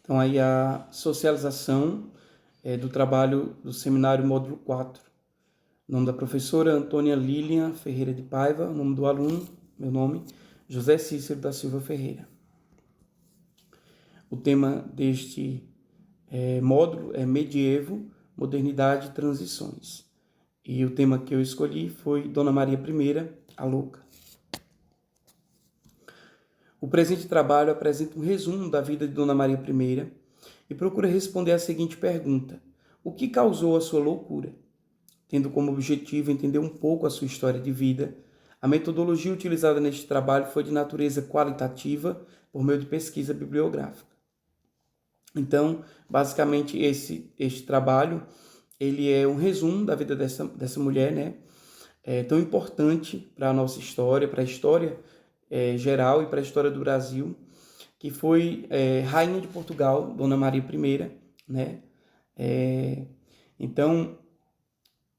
Então, aí a socialização do trabalho do seminário módulo 4. O nome da professora, Antônia Lilian Ferreira de Paiva. O nome do aluno, meu nome, José Cícero da Silva Ferreira. O tema deste módulo é Medievo, Modernidade e Transições. E o tema que eu escolhi foi Dona Maria I, a Louca. O presente trabalho apresenta um resumo da vida de Dona Maria I e procura responder a seguinte pergunta: o que causou a sua loucura? Tendo como objetivo entender um pouco a sua história de vida, a metodologia utilizada neste trabalho foi de natureza qualitativa por meio de pesquisa bibliográfica. Então, basicamente, este trabalho ele é um resumo da vida dessa mulher, né? Tão importante para a nossa história, para a história geral e para a história do Brasil, que foi Rainha de Portugal, Dona Maria I, né? Então,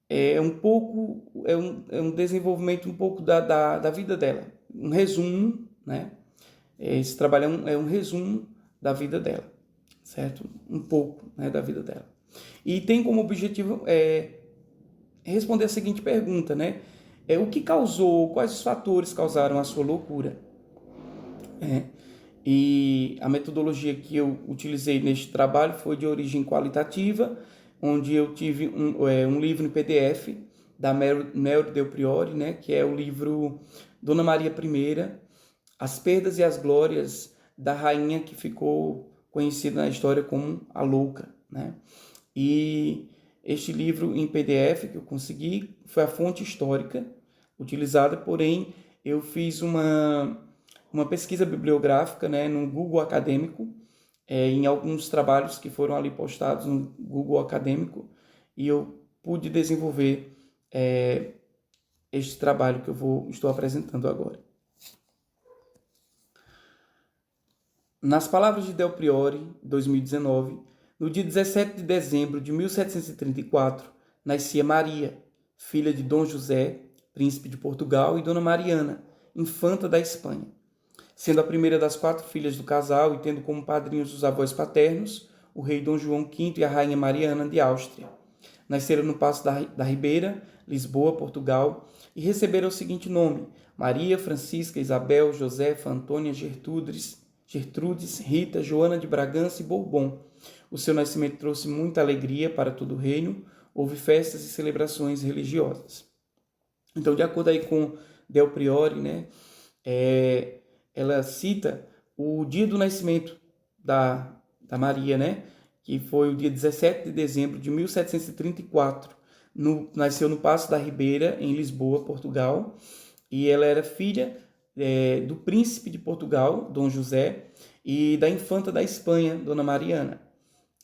é um desenvolvimento um pouco da vida dela, um resumo, né? Esse trabalho é um resumo da vida dela, certo? Um pouco, né, da vida dela. E tem como objetivo responder a seguinte pergunta, né? Quais os fatores causaram a sua loucura? E a metodologia que eu utilizei neste trabalho foi de origem qualitativa, onde eu tive um livro em PDF da Mel Del Priore, né, que é o livro Dona Maria I, As Perdas e as Glórias da Rainha que ficou conhecida na história como a Louca, né? E este livro em PDF que eu consegui foi a fonte histórica utilizada, porém eu fiz uma pesquisa bibliográfica, né, no Google Acadêmico, em alguns trabalhos que foram ali postados no Google Acadêmico, e eu pude desenvolver este trabalho que estou apresentando agora. Nas palavras de Del Priore, 2019, no dia 17 de dezembro de 1734, nascia Maria, filha de Dom José, príncipe de Portugal, e Dona Mariana, infanta da Espanha. Sendo a primeira das 4 filhas do casal e tendo como padrinhos os avós paternos, o rei Dom João V e a rainha Mariana de Áustria. Nasceram no Paço da Ribeira, Lisboa, Portugal, e receberam o seguinte nome: Maria, Francisca, Isabel, Josefa, Antônia, Gertrudes, Rita, Joana de Bragança e Bourbon. O seu nascimento trouxe muita alegria para todo o reino, houve festas e celebrações religiosas. Então, de acordo aí com Del Priore, né, ela cita o dia do nascimento da Maria, né, que foi o dia 17 de dezembro de 1734. Nasceu no Paço da Ribeira, em Lisboa, Portugal, e ela era filha do príncipe de Portugal, Dom José, e da infanta da Espanha, Dona Mariana,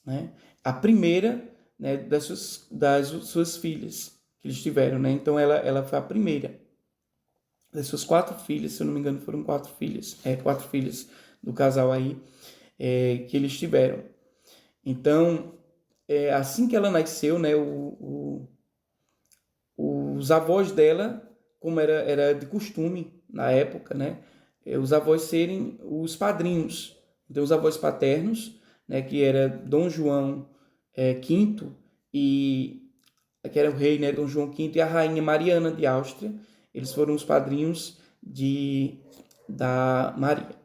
né? A primeira, né, das suas filhas que eles tiveram, né? Então ela foi a primeira das suas 4 filhas, se eu não me engano foram 4 filhas, 4 filhas do casal aí que eles tiveram. Então, assim que ela nasceu, né, os avós dela, como era de costume na época, né, os avós serem os padrinhos. Então, os avós paternos, né, que era Dom João V, que era o rei, né, Dom João V, e a rainha Mariana de Áustria, eles foram os padrinhos da Maria.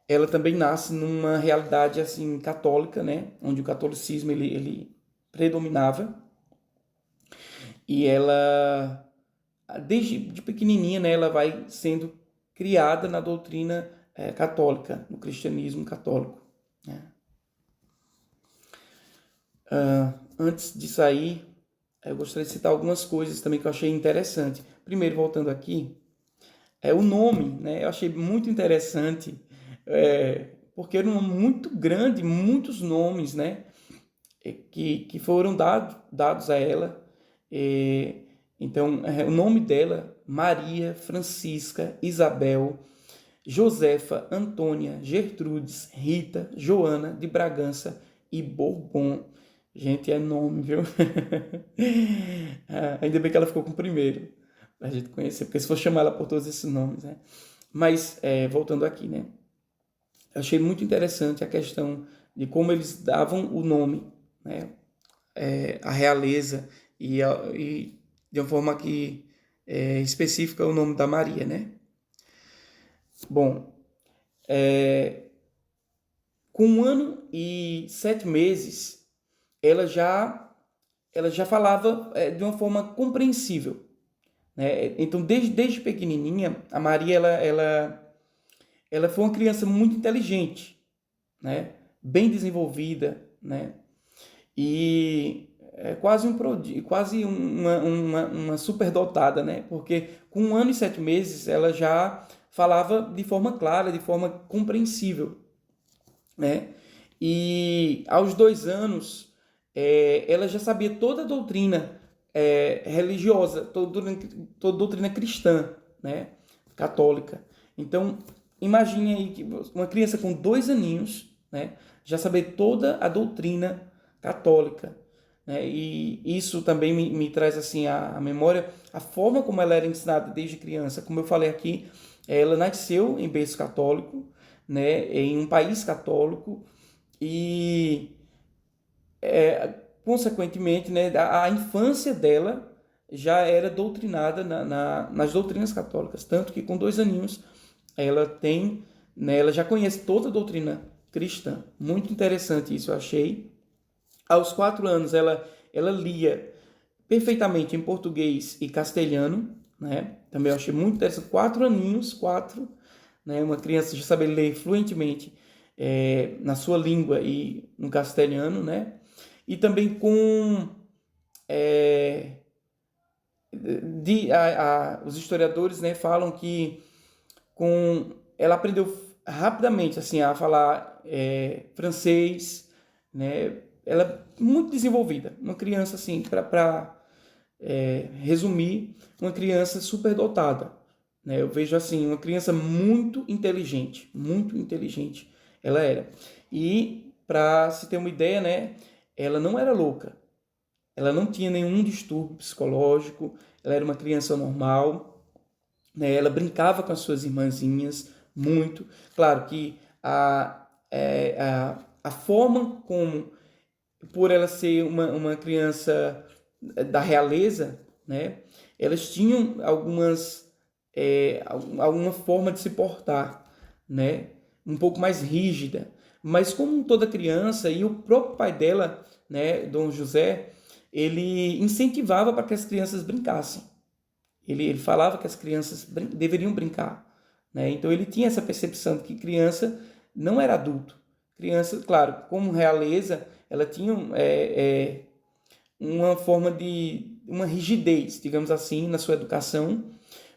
Ela também nasce numa realidade assim católica, né, onde o catolicismo ele predominava. E ela, desde de pequenininha, né, ela vai sendo criada na doutrina católica, no cristianismo católico, né? Antes de sair, eu gostaria de citar algumas coisas também que eu achei interessante. Primeiro, voltando aqui, o nome, né, eu achei muito interessante, porque era um nome muito grande, muitos nomes, né, que foram dados a ela. Então, o nome dela: Maria, Francisca, Isabel, Josefa, Antônia, Gertrudes, Rita, Joana de Bragança e Bourbon. Gente, é nome, viu? Ainda bem que ela ficou com o primeiro, pra gente conhecer, porque se for chamar ela por todos esses nomes, né? Mas, voltando aqui, né? Eu achei muito interessante a questão de como eles davam o nome, né, a realeza e de uma forma que específica o nome da Maria, né? Bom, com 1 ano e 7 meses, ela já ela já falava de uma forma compreensível, né? Então, desde pequenininha, a Maria ela foi uma criança muito inteligente, né? Bem desenvolvida, né? E é quase um prodígio, quase uma superdotada, né? Porque com 1 ano e 7 meses ela já falava de forma clara, de forma compreensível, né? E aos 2 anos ela já sabia toda a doutrina religiosa, toda doutrina cristã, né? Católica. Então imagine aí que uma criança com 2 aninhos, né? Já saber toda a doutrina católica, né? E isso também me traz assim a memória, a forma como ela era ensinada desde criança. Como eu falei aqui, ela nasceu em berço católico, né? Em um país católico e consequentemente, né? A infância dela já era doutrinada nas doutrinas católicas, tanto que com 2 aninhos ela tem, né, ela já conhece toda a doutrina cristã. Muito interessante isso, eu achei. Aos 4 anos, ela lia perfeitamente em português e castelhano, né? Também eu achei muito interessante. 4 aninhos, quatro, né? Uma criança já sabe ler fluentemente na sua língua e no castelhano, né? E também com os historiadores, né, falam que com ela aprendeu rapidamente assim a falar francês, né? Ela é muito desenvolvida, uma criança assim para resumir, uma criança superdotada, né? Eu vejo assim uma criança muito inteligente ela era. E para se ter uma ideia, né? Ela não era louca, ela não tinha nenhum distúrbio psicológico, ela era uma criança normal, né? Ela brincava com as suas irmãzinhas muito. Claro que a forma como, por ela ser uma criança da realeza, né? Elas tinham alguma forma de se portar, né? Um pouco mais rígida. Mas como toda criança, e o próprio pai dela, né, Dom José, ele incentivava para que as crianças brincassem. Ele falava que as crianças deveriam brincar, né? Então ele tinha essa percepção de que criança não era adulto. Criança, claro, como realeza, ela tinha uma forma de uma rigidez, digamos assim, na sua educação.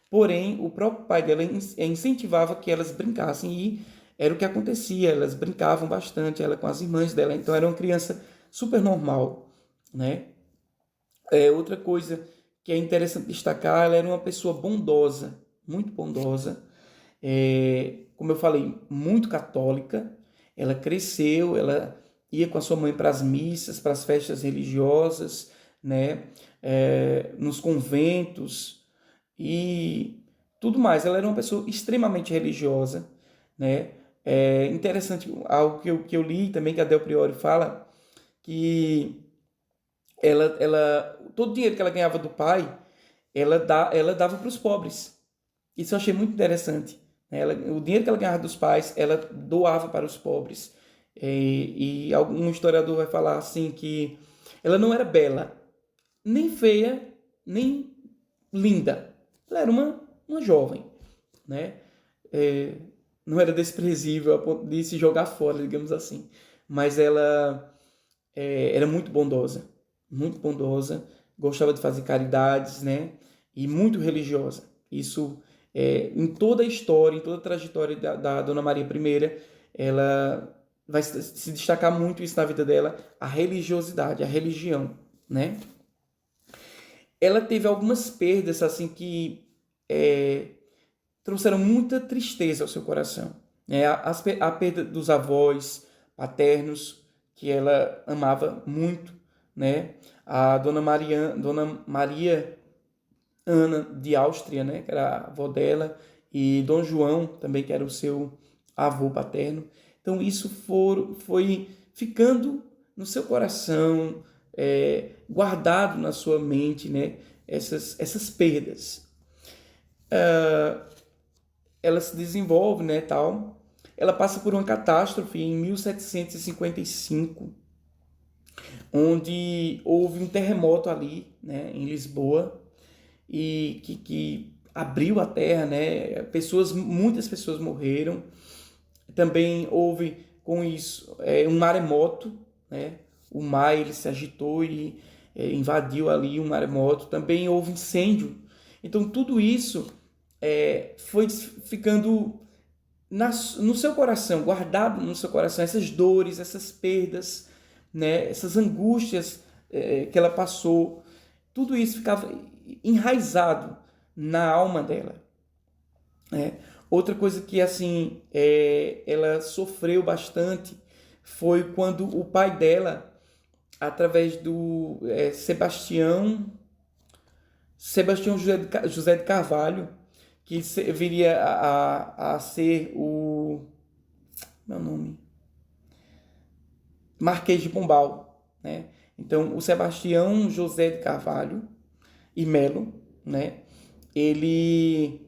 Porém, o próprio pai dela incentivava que elas brincassem e era o que acontecia. Elas brincavam bastante, ela com as irmãs dela. Então era uma criança super normal, né? Outra coisa que é interessante destacar, ela era uma pessoa bondosa, muito bondosa. Como eu falei, muito católica. Ela cresceu, ela ia com a sua mãe para as missas, para as festas religiosas, né? Nos conventos e tudo mais. Ela era uma pessoa extremamente religiosa, né? É interessante algo que eu li também, que a Del Priori fala, que todo o dinheiro que ela ganhava do pai, ela dava para os pobres. Isso eu achei muito interessante. O dinheiro que ela ganhava dos pais, ela doava para os pobres. E algum historiador vai falar assim que ela não era bela, nem feia, nem linda. Ela era uma jovem, né? É, não era desprezível a ponto de se jogar fora, digamos assim. Mas ela era muito bondosa, gostava de fazer caridades, né? E muito religiosa. Isso, em toda a história, em toda a trajetória da Dona Maria I, ela vai se destacar muito isso na vida dela, a religiosidade, a religião, né? Ela teve algumas perdas, assim, que trouxeram muita tristeza ao seu coração. A perda dos avós paternos, que ela amava muito, né? A Dona Maria Ana de Áustria, né? Que era a avó dela, e Dom João também, que era o seu avô paterno. Então isso foi ficando no seu coração, guardado na sua mente, né? Essas perdas. Ela se desenvolve, né, tal. Ela passa por uma catástrofe em 1755, onde houve um terremoto ali, né, em Lisboa, e que abriu a terra, né? Muitas pessoas morreram. Também houve com isso um maremoto, né? O mar ele se agitou e invadiu ali um maremoto. Também houve incêndio. Então tudo isso foi ficando no seu coração, guardado no seu coração, essas dores, essas perdas, né? Essas angústias que ela passou. Tudo isso ficava enraizado na alma dela. Outra coisa que assim ela sofreu bastante foi quando o pai dela, através do Sebastião José de Carvalho, que viria a ser o meu nome, Marquês de Pombal, né? Então o Sebastião José de Carvalho e Melo, né? Ele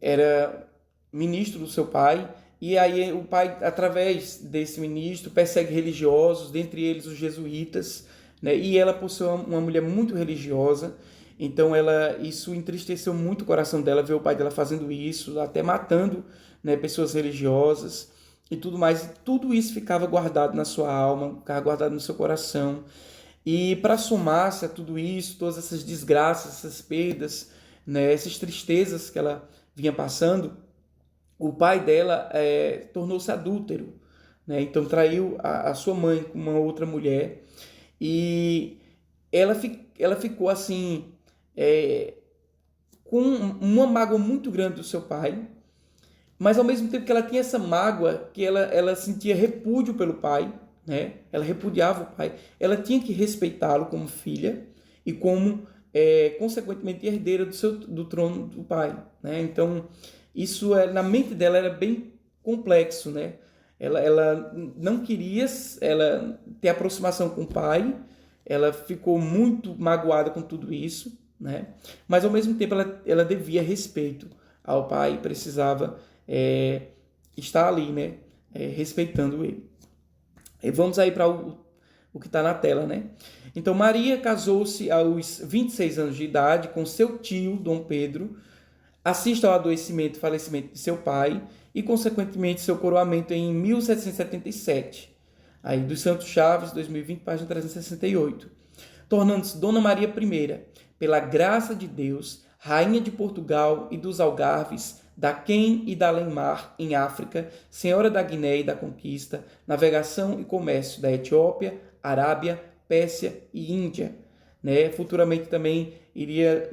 era ministro do seu pai, e aí o pai, através desse ministro, persegue religiosos, dentre eles os jesuítas, né? E ela, por ser uma mulher muito religiosa, então isso entristeceu muito o coração dela, ver o pai dela fazendo isso, até matando, né, pessoas religiosas e tudo mais. Tudo isso ficava guardado na sua alma, ficava guardado no seu coração. E para somar-se a tudo isso, todas essas desgraças, essas perdas, né, essas tristezas que ela vinha passando, o pai dela tornou-se adúltero, né? Então traiu a sua mãe com uma outra mulher, e ela ficou assim, com uma mágoa muito grande do seu pai, mas ao mesmo tempo que ela tinha essa mágoa, que ela sentia repúdio pelo pai, né? Ela repudiava o pai, ela tinha que respeitá-lo como filha e como, consequentemente, herdeira do trono do pai, né? Então, isso na mente dela era bem complexo, né? Ela não queria ter aproximação com o pai, ela ficou muito magoada com tudo isso, né? Mas ao mesmo tempo ela devia respeito ao pai e precisava estar ali, né? Respeitando ele. E vamos aí para o que está na tela, né? Então Maria casou-se aos 26 anos de idade com seu tio, Dom Pedro, assiste ao adoecimento e falecimento de seu pai e, consequentemente, seu coroamento em 1777. Aí, dos Santos Chaves, 2020, página 368. Tornando-se Dona Maria I, pela graça de Deus, Rainha de Portugal e dos Algarves, da Quém e da Além-Mar, em África, Senhora da Guiné e da Conquista, navegação e comércio da Etiópia, Arábia, Pérsia e Índia. Né? Futuramente também iria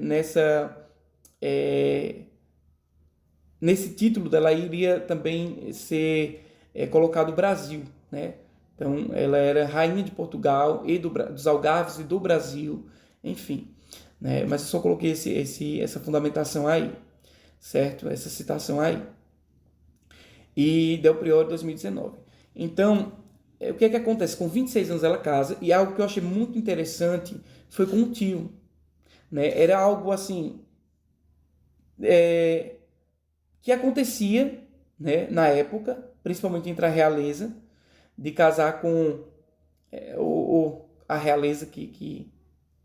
nesse título dela iria também ser colocado o Brasil, né? Então ela era rainha de Portugal e dos Algarves e do Brasil, enfim, né? Mas eu só coloquei essa fundamentação aí, certo? Essa citação aí. E Del Priore 2019. Então, o que é que acontece? Com 26 anos ela casa, e algo que eu achei muito interessante foi com um tio, né? Era algo assim que acontecia, né, na época, principalmente entre a realeza, de casar com a realeza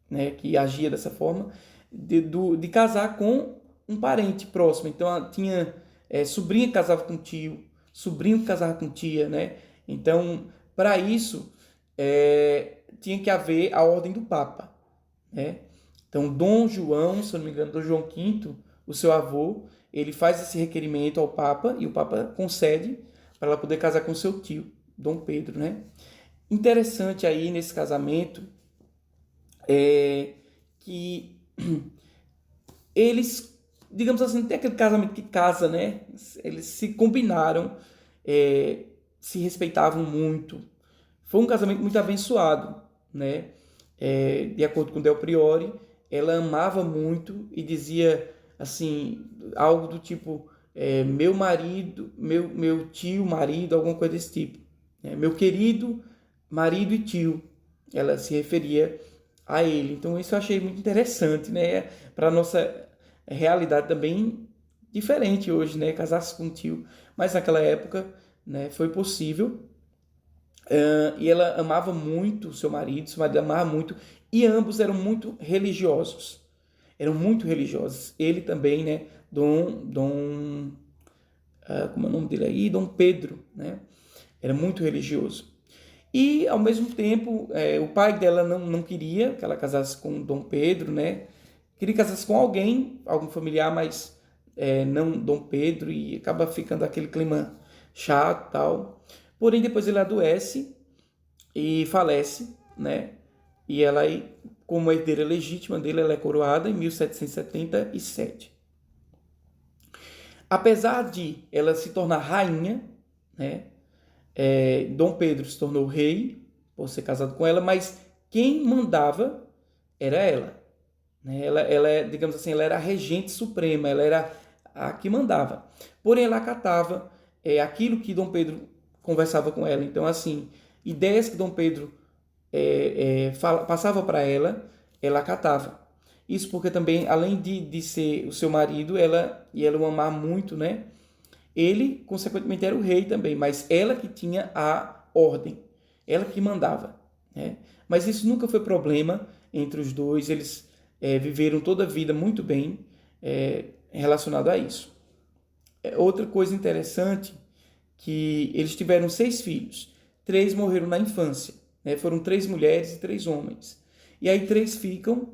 né, que agia dessa forma, de casar com um parente próximo. Então tinha sobrinha que casava com tio, sobrinho que casava com tia, né? Então, para isso, tinha que haver a ordem do Papa, né? Então, Dom João, se eu não me engano, Dom João V, o seu avô, ele faz esse requerimento ao Papa e o Papa concede para ela poder casar com seu tio, Dom Pedro, né? Interessante aí nesse casamento que eles, digamos assim, tem aquele casamento que casa, né? Eles se combinaram, se respeitavam muito. Foi um casamento muito abençoado, né? De acordo com Del Priore, ela amava muito e dizia assim algo do tipo meu marido, meu tio, marido, alguma coisa desse tipo. Meu querido marido e tio. Ela se referia a ele. Então isso eu achei muito interessante, né? Para a nossa realidade também diferente hoje, né? Casar-se com um tio. Mas naquela época, né, foi possível. E ela amava muito seu marido amava muito. E ambos eram muito religiosos. Eram muito religiosos. Ele também, né? Como é o nome dele aí? Dom Pedro, né? Era muito religioso. E, ao mesmo tempo, o pai dela não queria que ela casasse com Dom Pedro, né? Queria que casasse com alguém, algum familiar, mas não Dom Pedro, e acaba ficando aquele clima chato e tal. Porém, depois ele adoece e falece, né? E ela, como herdeira legítima dele, ela é coroada em 1777. Apesar de ela se tornar rainha, né? Dom Pedro se tornou rei por ser casado com ela, mas quem mandava era ela. Né? Ela, digamos assim, ela era a regente suprema, ela era a que mandava. Porém, ela acatava aquilo que Dom Pedro conversava com ela. Então, assim, ideias que Dom Pedro passava para ela, ela acatava. Isso porque também, além de ser o seu marido, ela o amar muito, né? Ele, consequentemente, era o rei também, mas ela que tinha a ordem, ela que mandava. Né? Mas isso nunca foi problema entre os dois, eles viveram toda a vida muito bem relacionado a isso. Outra coisa interessante, que eles tiveram 6 filhos, 3 morreram na infância, né? Foram 3 mulheres e 3 homens. E aí 3 ficam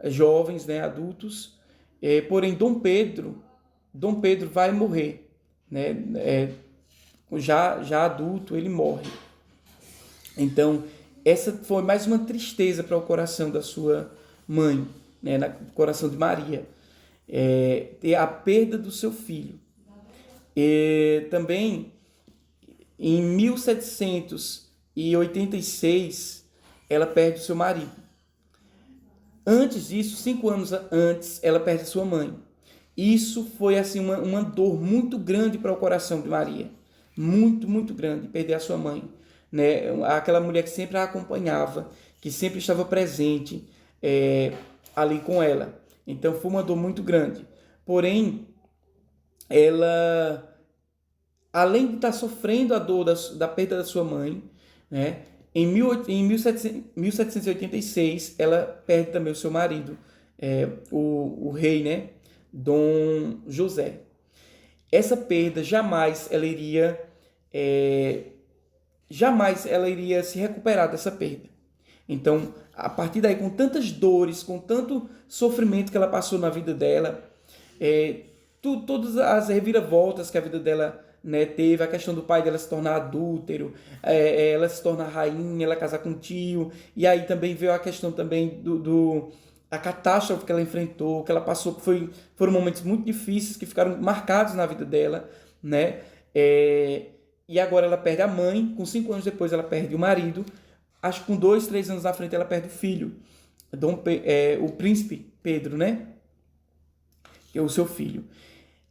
jovens, né, adultos, porém Dom Pedro vai morrer. Né? Já adulto, ele morre. Então, essa foi mais uma tristeza para o coração da sua mãe, né? No coração de Maria, ter a perda do seu filho. E também, em 1786, ela perde o seu marido. Antes disso, 5 anos antes, ela perde sua mãe. Isso foi assim uma dor muito grande para o coração de Maria. Muito, muito grande, perder a sua mãe. Né? Aquela mulher que sempre a acompanhava, que sempre estava presente ali com ela. Então foi uma dor muito grande. Porém, ela, além de estar sofrendo a dor da perda da sua mãe, né? Em 1786, ela perde também o seu marido, o rei, né? Dom José. Essa perda jamais ela iria se recuperar dessa perda. Então, a partir daí, com tantas dores, com tanto sofrimento que ela passou na vida dela, todas as reviravoltas que a vida dela, né, teve, a questão do pai dela se tornar adúltero, ela se tornar rainha, ela casar com um tio, e aí também veio a questão também a catástrofe que ela enfrentou, que ela passou, foram momentos muito difíceis que ficaram marcados na vida dela, né? E agora ela perde a mãe, com 5 anos depois ela perde o marido, acho que com 2, 3 anos na frente ela perde o filho, o príncipe Pedro, né? Que é o seu filho.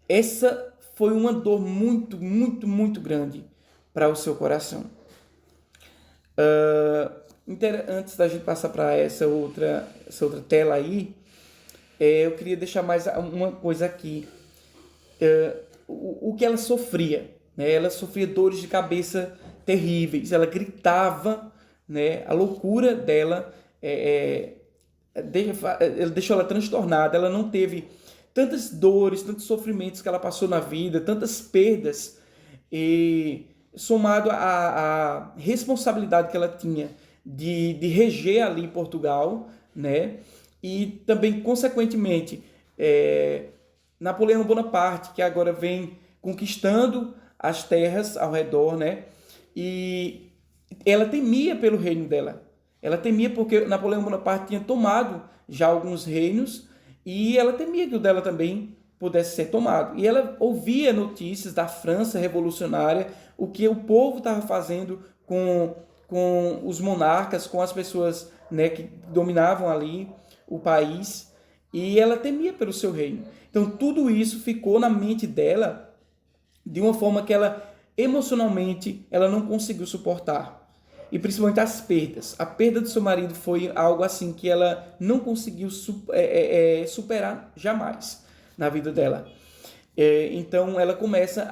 Essa foi uma dor muito, muito, muito grande para o seu coração. Antes da gente passar para essa outra tela aí, eu queria deixar mais uma coisa aqui. O que ela sofria, né? Ela sofria dores de cabeça terríveis, ela gritava, né? A loucura dela deixou ela transtornada, ela não teve tantas dores, tantos sofrimentos que ela passou na vida, tantas perdas, e somado à responsabilidade que ela tinha de reger ali Portugal, né? E também, consequentemente, Napoleão Bonaparte, que agora vem conquistando as terras ao redor, né? E ela temia pelo reino dela. Ela temia porque Napoleão Bonaparte tinha tomado já alguns reinos e ela temia que o dela também pudesse ser tomado. E ela ouvia notícias da França revolucionária, o que o povo estava fazendo com os monarcas, com as pessoas, né, que dominavam ali o país, e ela temia pelo seu reino. Então tudo isso ficou na mente dela de uma forma que ela, emocionalmente, ela não conseguiu suportar. E principalmente as perdas. A perda do seu marido foi algo assim que ela não conseguiu superar jamais na vida dela. Então ela começa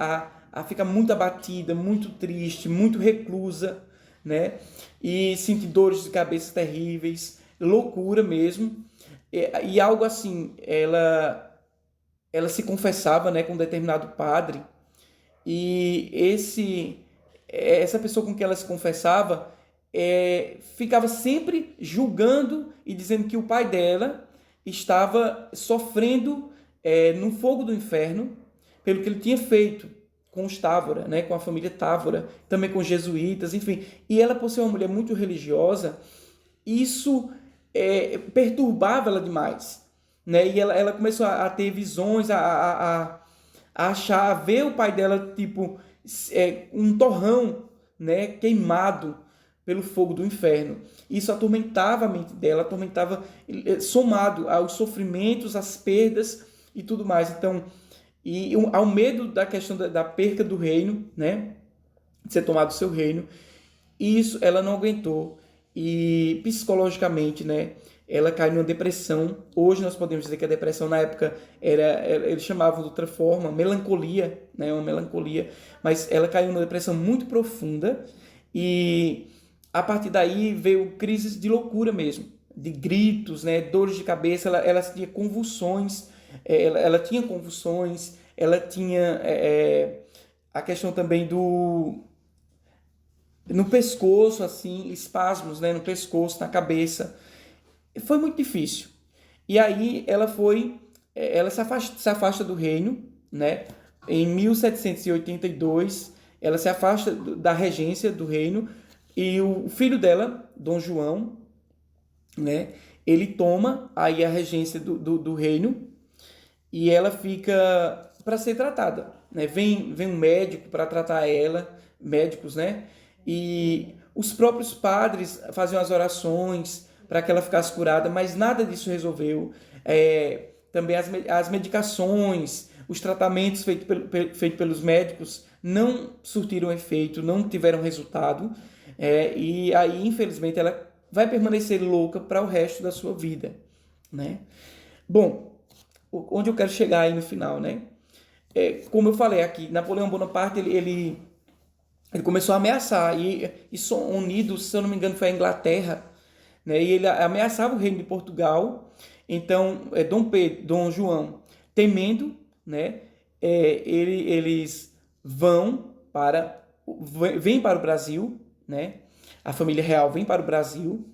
a ficar muito abatida, muito triste, muito reclusa, né? E sentir dores de cabeça terríveis, loucura mesmo. E algo assim, ela se confessava, né, com um determinado padre, e essa pessoa com quem ela se confessava ficava sempre julgando e dizendo que o pai dela estava sofrendo no fogo do inferno pelo que ele tinha feito com os Távora, né, com a família Távora, também com os jesuítas, enfim. E ela, por ser uma mulher muito religiosa, isso perturbava ela demais, né? E ela começou a ter visões, a achar, a ver o pai dela tipo um torrão, né, queimado pelo fogo do inferno. Isso atormentava a mente dela, atormentava, somado aos sofrimentos, às perdas e tudo mais. Então, e ao medo da questão da perca do reino, né, de ser tomado o seu reino, isso ela não aguentou e psicologicamente, né, ela caiu numa depressão. Hoje nós podemos dizer que a depressão na época eles chamavam de outra forma, melancolia, né, uma melancolia, mas ela caiu numa depressão muito profunda e a partir daí veio crises de loucura mesmo, de gritos, né, dores de cabeça, ela tinha convulsões, ela tinha convulsões, ela tinha a questão também no pescoço, assim, espasmos, né, no pescoço, na cabeça. Foi muito difícil. E aí ela se afasta do reino, né? Em 1782, ela se afasta da regência do reino e o filho dela, Dom João, né? Ele toma aí a regência do reino e ela fica para ser tratada, né? Vem um médico para tratar ela, médicos, né? E os próprios padres faziam as orações para que ela ficasse curada, mas nada disso resolveu. Também as medicações, os tratamentos feitos pelos médicos não surtiram efeito, não tiveram resultado. E aí, infelizmente, ela vai permanecer louca para o resto da sua vida, né? Bom, onde eu quero chegar aí no final, né? Como eu falei aqui, Napoleão Bonaparte, ele começou a ameaçar, e unidos, se eu não me engano, foi a Inglaterra, né? E ele ameaçava o reino de Portugal. Então, Dom João, temendo, né? Eles vêm para o Brasil, né? A família real vem para o Brasil,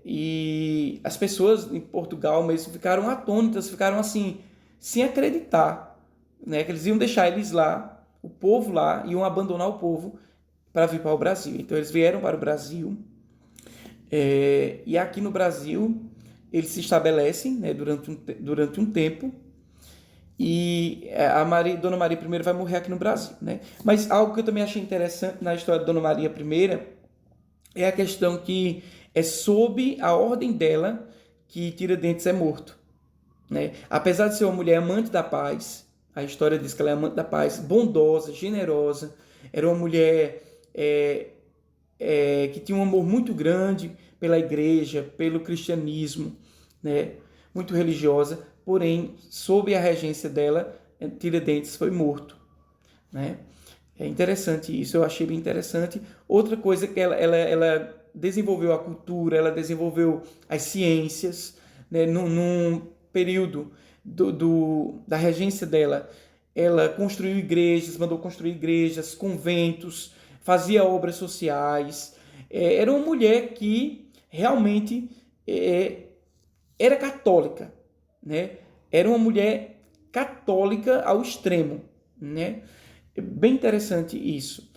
e as pessoas em Portugal mesmo ficaram atônitas, ficaram assim, sem acreditar, né? Que eles iam deixar eles lá, o povo lá, iam abandonar o povo para vir para o Brasil. Então eles vieram para o Brasil, e aqui no Brasil eles se estabelecem, né, durante um tempo, e Dona Maria I vai morrer aqui no Brasil, né? Mas algo que eu também achei interessante na história de Dona Maria I é a questão que é sob a ordem dela que Tiradentes é morto, né? Apesar de ser uma mulher amante da paz, a história diz que ela é amante da paz, bondosa, generosa, era uma mulher que tinha um amor muito grande pela igreja, pelo cristianismo, né? Muito religiosa, porém, sob a regência dela, Tiradentes foi morto, né? É interessante isso, eu achei bem interessante. Outra coisa que ela desenvolveu a cultura, ela desenvolveu as ciências, né? Num período da regência dela, ela construiu igrejas, mandou construir igrejas, conventos, fazia obras sociais. Era uma mulher que realmente era católica, né? Era uma mulher católica ao extremo, né? É bem interessante isso.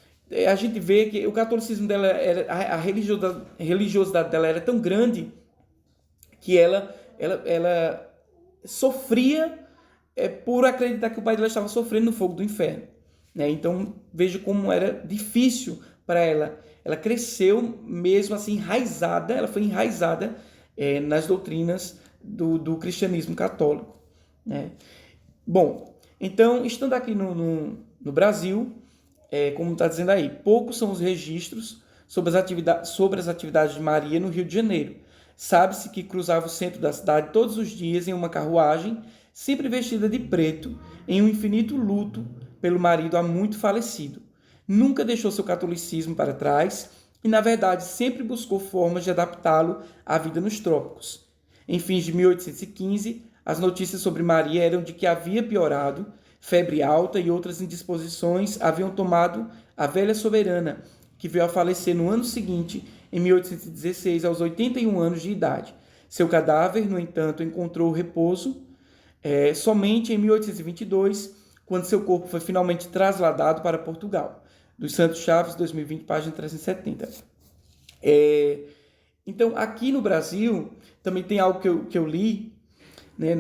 A gente vê que o catolicismo dela, a religiosidade dela era tão grande que ela sofria por acreditar que o pai dela estava sofrendo no fogo do inferno, né? Então veja como era difícil para ela. Ela cresceu mesmo assim enraizada, ela foi enraizada nas doutrinas do cristianismo católico, né? Bom, então estando aqui no Brasil, como está dizendo aí, poucos são os registros sobre as atividades de Maria no Rio de Janeiro. Sabe-se que cruzava o centro da cidade todos os dias em uma carruagem, sempre vestida de preto, em um infinito luto pelo marido há muito falecido. Nunca deixou seu catolicismo para trás e, na verdade, sempre buscou formas de adaptá-lo à vida nos trópicos. Em fins de 1815, as notícias sobre Maria eram de que havia piorado, febre alta e outras indisposições haviam tomado a velha soberana, que veio a falecer no ano seguinte, em 1816, aos 81 anos de idade. Seu cadáver, no entanto, encontrou repouso somente em 1822, quando seu corpo foi finalmente trasladado para Portugal. Dos Santos Chaves, 2020, página 370. Então, aqui no Brasil, também tem algo que eu li, né,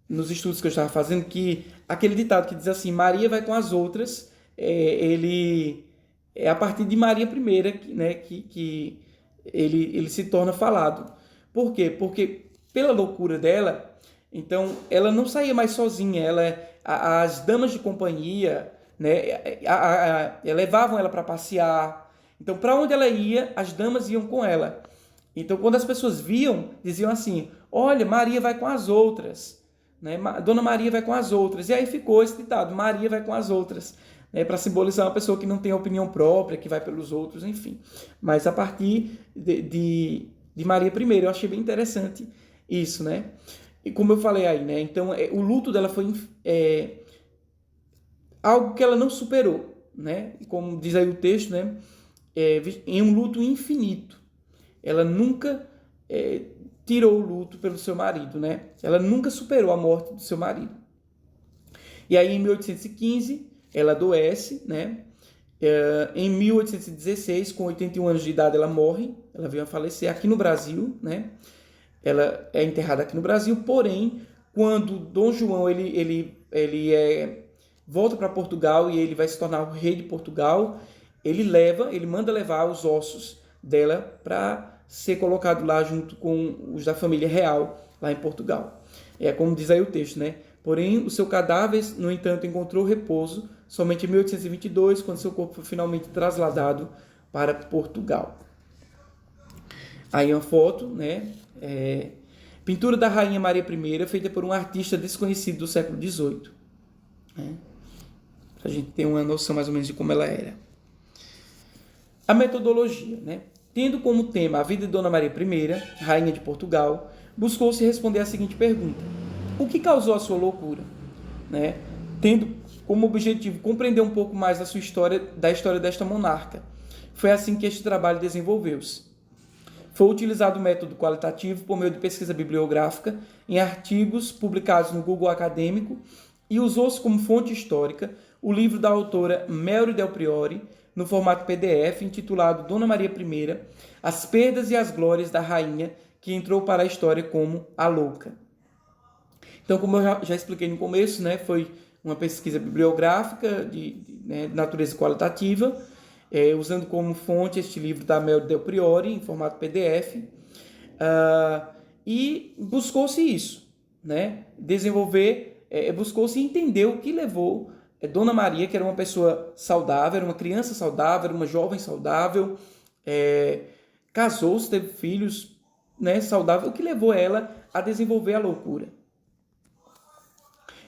nos estudos que eu estava fazendo, que aquele ditado que diz assim, Maria vai com as outras, ele é a partir de Maria I, né, que ele se torna falado. Por quê? Porque pela loucura dela, então ela não saía mais sozinha, as damas de companhia, né, levavam ela para passear. Então, para onde ela ia, as damas iam com ela. Então, quando as pessoas viam, diziam assim, olha, Maria vai com as outras, né? Dona Maria vai com as outras. E aí ficou esse ditado, Maria vai com as outras, né? Para simbolizar uma pessoa que não tem opinião própria, que vai pelos outros, enfim. Mas a partir de Maria I, eu achei bem interessante isso, né? E como eu falei aí, né? Então, o luto dela foi algo que ela não superou, né? E como diz aí o texto, né? Em um luto infinito. Ela nunca tirou o luto pelo seu marido, né? Ela nunca superou a morte do seu marido. E aí, em 1815, ela adoece, né? Em 1816, com 81 anos de idade, ela morre. Ela veio a falecer aqui no Brasil, né? Ela é enterrada aqui no Brasil, porém, quando Dom João ele volta para Portugal e ele vai se tornar o rei de Portugal, ele manda levar os ossos dela para ser colocado lá junto com os da família real, lá em Portugal. É como diz aí o texto, né? Porém, o seu cadáver, no entanto, encontrou repouso somente em 1822, quando seu corpo foi finalmente trasladado para Portugal. Aí uma foto, né? Pintura da Rainha Maria I, feita por um artista desconhecido do século XVIII. Né? Para a gente ter uma noção mais ou menos de como ela era. A metodologia, né? Tendo como tema a vida de Dona Maria I, Rainha de Portugal, buscou-se responder a seguinte pergunta: o que causou a sua loucura? Né? Tendo como objetivo compreender um pouco mais da história desta monarca. Foi assim que este trabalho desenvolveu-se. Foi utilizado o método qualitativo por meio de pesquisa bibliográfica em artigos publicados no Google Acadêmico e usou-se como fonte histórica o livro da autora Melry Del Priore, no formato PDF, intitulado Dona Maria I, As Perdas e as Glórias da Rainha, que entrou para a história como a Louca. Então, como eu já expliquei no começo, né, foi uma pesquisa bibliográfica de natureza qualitativa, usando como fonte este livro da Melry Del Priore, em formato PDF, e buscou-se isso, né, buscou-se entender o que levou Dona Maria, que era uma pessoa saudável, era uma criança saudável, era uma jovem saudável, casou-se, teve filhos, né, saudável, o que levou ela a desenvolver a loucura.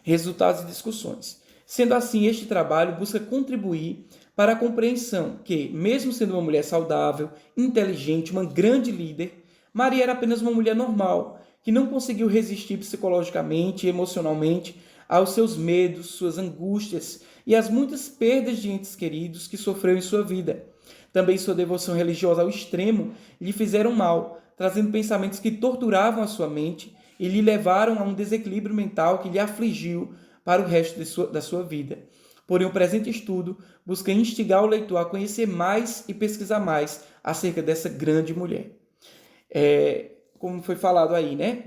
Resultados e discussões. Sendo assim, este trabalho busca contribuir para a compreensão que, mesmo sendo uma mulher saudável, inteligente, uma grande líder, Maria era apenas uma mulher normal, que não conseguiu resistir psicologicamente e emocionalmente aos seus medos, suas angústias e às muitas perdas de entes queridos que sofreu em sua vida. Também sua devoção religiosa ao extremo lhe fizeram mal, trazendo pensamentos que torturavam a sua mente e lhe levaram a um desequilíbrio mental que lhe afligiu para o resto da sua vida. Porém, o presente estudo busca instigar o leitor a conhecer mais e pesquisar mais acerca dessa grande mulher. Como foi falado aí, né?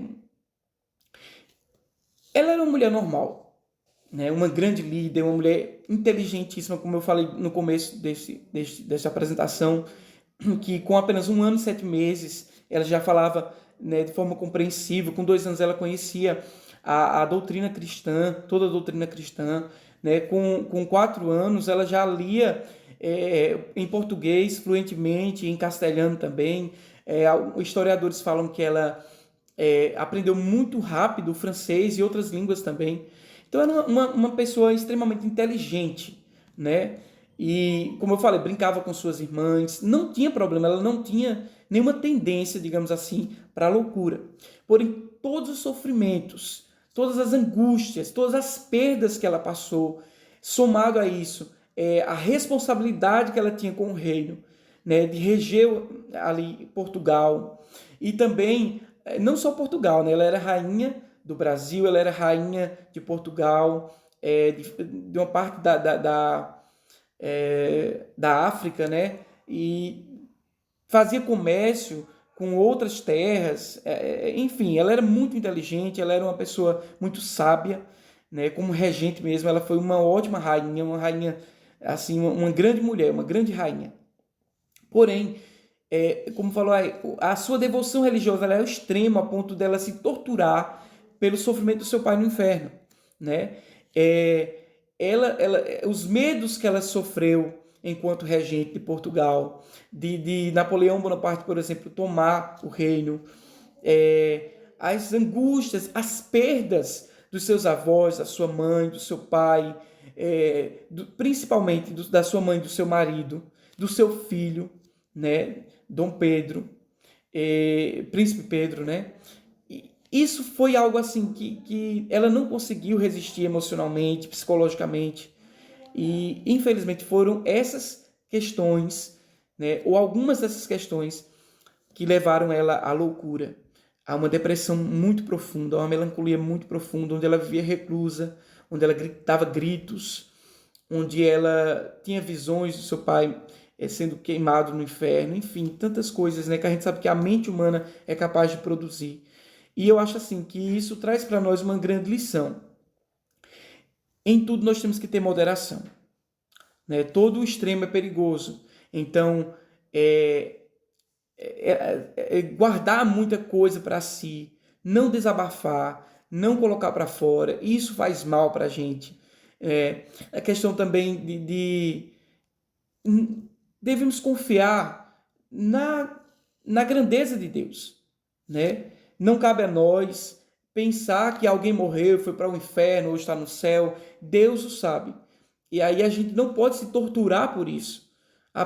Ela era uma mulher normal, né? Uma grande líder, uma mulher inteligentíssima, como eu falei no começo dessa apresentação, que com apenas 1 ano e 7 meses, ela já falava, né, de forma compreensível. Com 2 anos ela conhecia a doutrina cristã, toda a doutrina cristã, né? Com 4 anos, ela já lia em português fluentemente, em castelhano também. Historiadores falam que ela aprendeu muito rápido o francês e outras línguas também. Então era uma pessoa extremamente inteligente, né? E, como eu falei, brincava com suas irmãs, não tinha problema, ela não tinha nenhuma tendência, digamos assim, para a loucura. Porém, todos os sofrimentos, todas as angústias, todas as perdas que ela passou, somado a isso, a responsabilidade que ela tinha com o reino, né, de reger ali Portugal, e também, não só Portugal, né, ela era rainha do Brasil, ela era rainha de Portugal, de uma parte da África, né, e fazia comércio com outras terras, enfim, ela era muito inteligente, ela era uma pessoa muito sábia, né, como regente mesmo, ela foi uma ótima rainha, uma rainha, assim, uma grande mulher, uma grande rainha. Porém, como falou aí, a sua devoção religiosa ela é ao extremo, a ponto dela se torturar pelo sofrimento do seu pai no inferno, né? É, os medos que ela sofreu enquanto regente de Portugal, de Napoleão Bonaparte, por exemplo, tomar o reino, as angústias, as perdas dos seus avós, da sua mãe, do seu pai, principalmente da sua mãe, do seu marido, do seu filho, né, Dom Pedro, Príncipe Pedro, né? Isso foi algo assim que ela não conseguiu resistir emocionalmente, psicologicamente, e infelizmente foram essas questões, né, ou algumas dessas questões que levaram ela à loucura, a uma depressão muito profunda, a uma melancolia muito profunda, onde ela vivia reclusa, onde ela gritava gritos, onde ela tinha visões do seu pai sendo queimado no inferno, enfim, tantas coisas, né, que a gente sabe que a mente humana é capaz de produzir. E eu acho assim que isso traz para nós uma grande lição. Em tudo nós temos que ter moderação, né? Todo o extremo é perigoso. Então, guardar muita coisa para si, não desabafar, não colocar para fora, isso faz mal para a gente. A questão também devemos confiar na grandeza de Deus, né? Não cabe a nós pensar que alguém morreu, foi para o inferno ou está no céu. Deus o sabe. E aí a gente não pode se torturar por isso.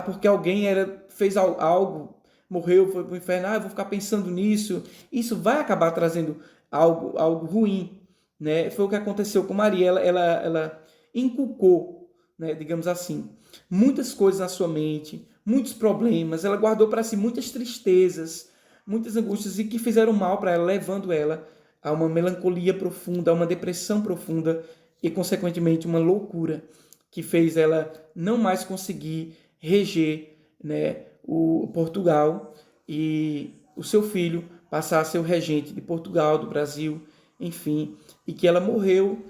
Porque alguém fez algo, morreu, foi para o inferno. Eu vou ficar pensando nisso. Isso vai acabar trazendo algo ruim, né? Foi o que aconteceu com Maria. Ela inculcou, né, digamos assim, muitas coisas na sua mente, muitos problemas. Ela guardou para si muitas tristezas, muitas angústias e que fizeram mal para ela, levando ela a uma melancolia profunda, a uma depressão profunda e, consequentemente, uma loucura que fez ela não mais conseguir reger, né, o Portugal e o seu filho passar a ser o regente de Portugal, do Brasil, enfim, e que ela morreu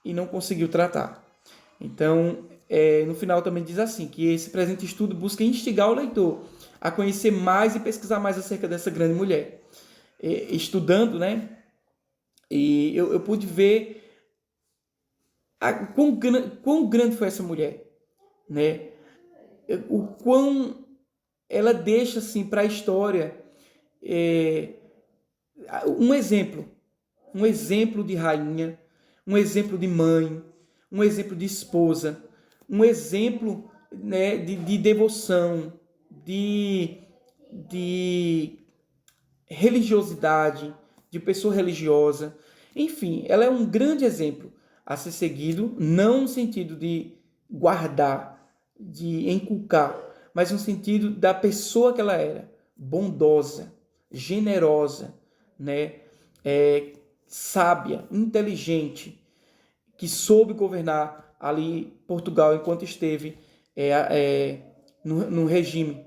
e não conseguiu tratar. Então, no final também diz assim, que esse presente estudo busca instigar o leitor a conhecer mais e pesquisar mais acerca dessa grande mulher. Estudando, né, e eu pude ver quão grande foi essa mulher, né? O quão ela deixa assim para a história um exemplo, um exemplo de rainha, um exemplo de mãe, um exemplo de esposa, um exemplo, né, de devoção, de religiosidade, de pessoa religiosa. Enfim, ela é um grande exemplo a ser seguido, não no sentido de guardar, de inculcar, mas no sentido da pessoa que ela era, bondosa, generosa, né? Sábia, inteligente, que soube governar ali Portugal enquanto esteve no regime,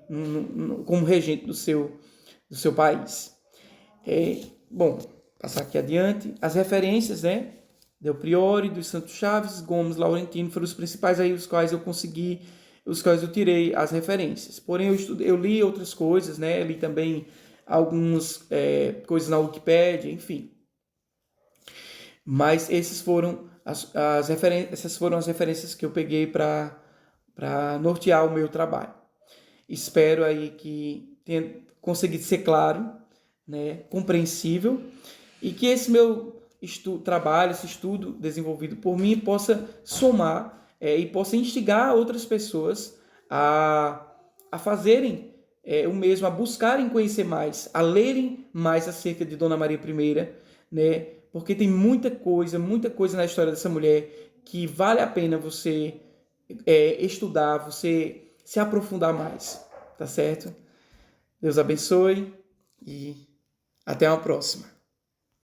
como regente do seu país. Bom, passar aqui adiante. As referências, né? Del Priore, dos Santos Chaves, Gomes, Laurentino, foram os principais aí, os quais eu tirei as referências. Porém, eu li outras coisas, né? Li também algumas coisas na Wikipédia, enfim. Mas esses foram essas foram as referências que eu peguei para nortear o meu trabalho. Espero aí que tenha conseguido ser claro, né, compreensível, e que esse meu trabalho, esse estudo desenvolvido por mim possa somar e possa instigar outras pessoas a fazerem o mesmo, a buscarem conhecer mais, a lerem mais acerca de Dona Maria I, né? Porque tem muita coisa na história dessa mulher que vale a pena você estudar, você se aprofundar mais, tá certo? Deus abençoe e até uma próxima.